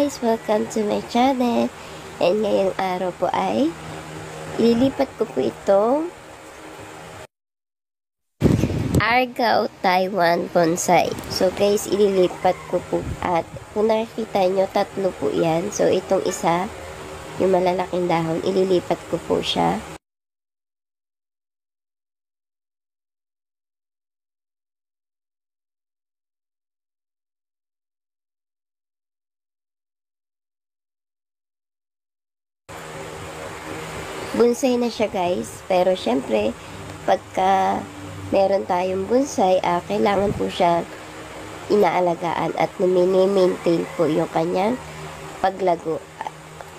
guys! Welcome to my channel. And ngayong araw po ay ililipat ko po itong Argao Taiwan Bonsai. So guys, ililipat ko po at kung nakikita nyo, tatlo po yan. So itong isa, yung malalaking dahon, ililipat ko po siya. Bonsai na siya guys, pero syempre pagka meron tayong bonsai, kailangan po siya inaalagaan at mini-maintain po yung kanyang paglago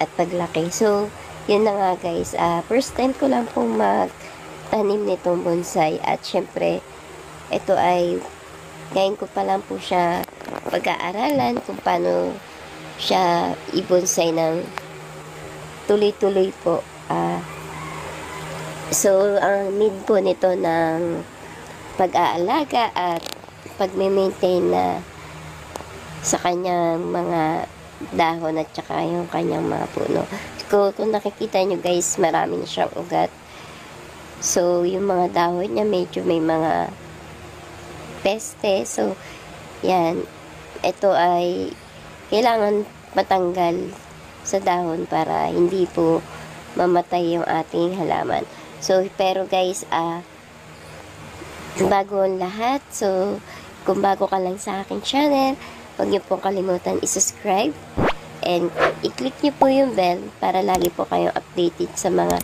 at paglaki. So yun na nga guys, first time ko lang pong magtanim nitong bonsai at syempre ito ay ngayon ko pa lang po siya pag-aaralan kung paano siya i-bonsai ng tuloy-tuloy po. So, ang need po nito ng pag-aalaga at pag-maintain na sa kanyang mga dahon at saka yung kanyang mga puno. Kung nakikita nyo guys, marami na siyang ugat. So, yung mga dahon niya medyo may mga peste. So, yan. Ito ay kailangan matanggal sa dahon para hindi po mamatay yung ating halaman. So, pero guys, bago ang lahat, so, kung bago ka lang sa aking channel, huwag niyo pong kalimutan i-subscribe and i-click niyo po yung bell para lagi po kayong updated sa mga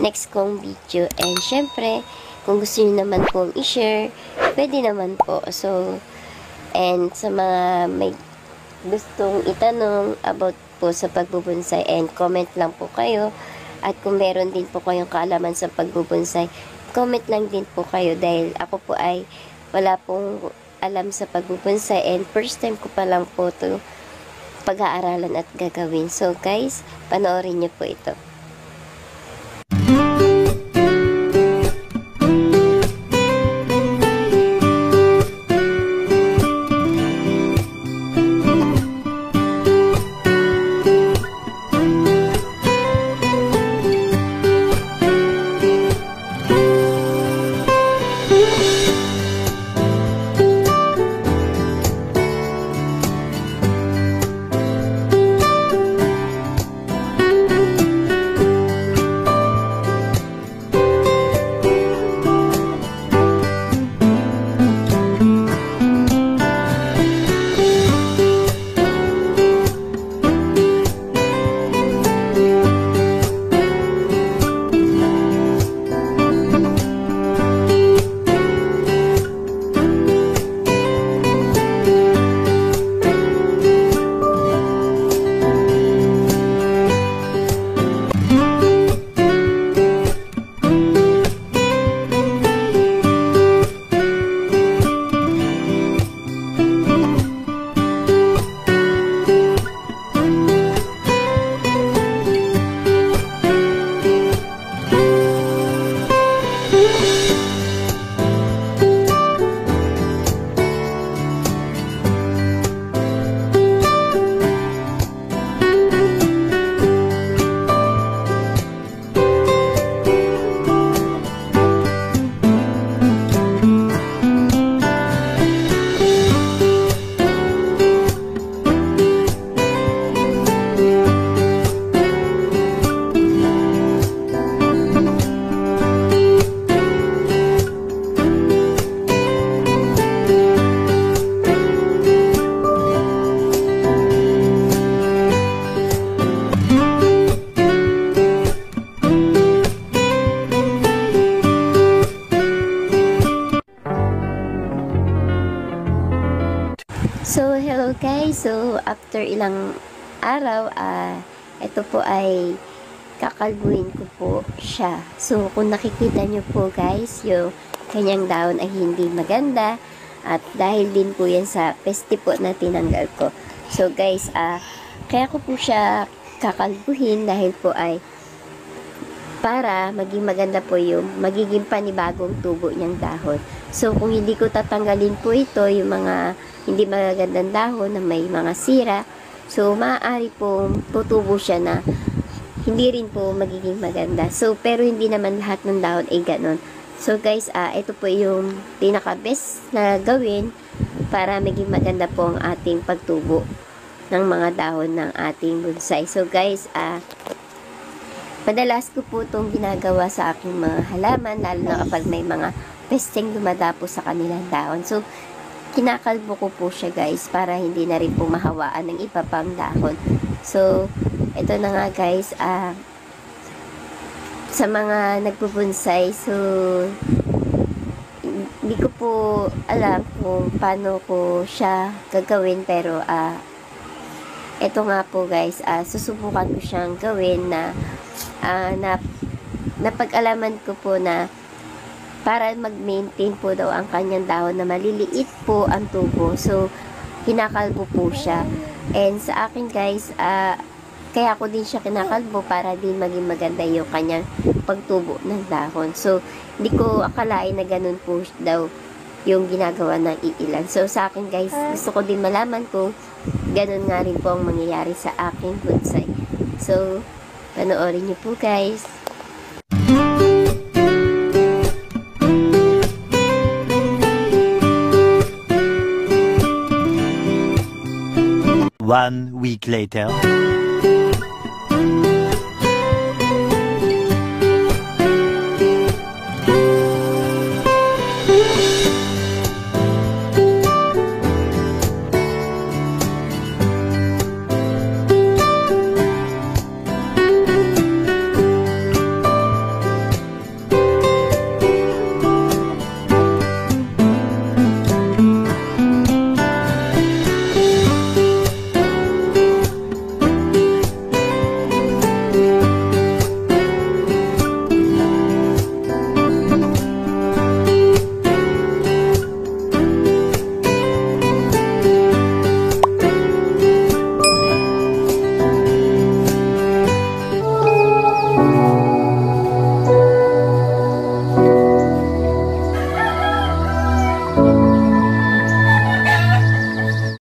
next kong video. And syempre, kung gusto niyo naman pong i-share, pwede naman po. So, and sa mga may gustong itanong about po sa pagbubonsai, and comment lang po kayo. At kung meron din po kayong kaalaman sa pagbubonsai, comment lang din po kayo dahil ako po ay wala pong alam sa pagbubonsai and first time ko pa lang po ito pag-aaralan at gagawin. So guys, panoorin niyo po ito. So, hello guys. So, after ilang araw, ito po ay kakalbuhin ko po siya. So, kung nakikita nyo po guys, yung kanyang dahon ay hindi maganda. At dahil din po yan sa peste po na tinanggal ko. So, guys, kaya ko po siya kakalbuhin dahil po ay para maging maganda po yung magiging panibagong tubo niyang dahon. So, kung hindi ko tatanggalin po ito, yung mga hindi magagandang dahon na may mga sira, So, maaari po tutubo siya na hindi rin po magiging maganda. So, pero hindi naman lahat ng dahon ay ganon. So, guys, ito po yung pinaka-best na gawin para maging maganda po ang ating pagtubo ng mga dahon ng ating bonsai. So, guys, madalas ko po itong ginagawa sa aking mga halaman, lalo na kapag may mga pesteng dumadapo sa kanilang dahon. So, kinakalbo ko po siya, guys, para hindi na rin po mahawaan ng iba pang dahon. So, ito na nga, guys, sa mga nagbubonsai, so, hindi ko po alam kung paano ko siya gagawin, pero, ito nga po, guys, susubukan ko siyang gawin na napag-alaman ko po na para mag-maintain po daw ang kanyang dahon na maliliit po ang tubo. So, kinakalbo po siya. And sa akin, guys, kaya ko din siya kinakalbo para din maging maganda yung kanyang pagtubo ng dahon. So, hindi ko akalain na ganun po daw yung ginagawa ng iilan. So, sa akin, guys, gusto ko din malaman kung ganun nga rin po ang mangyayari sa aking bonsai. So, panoorin niyo po, guys. One week later.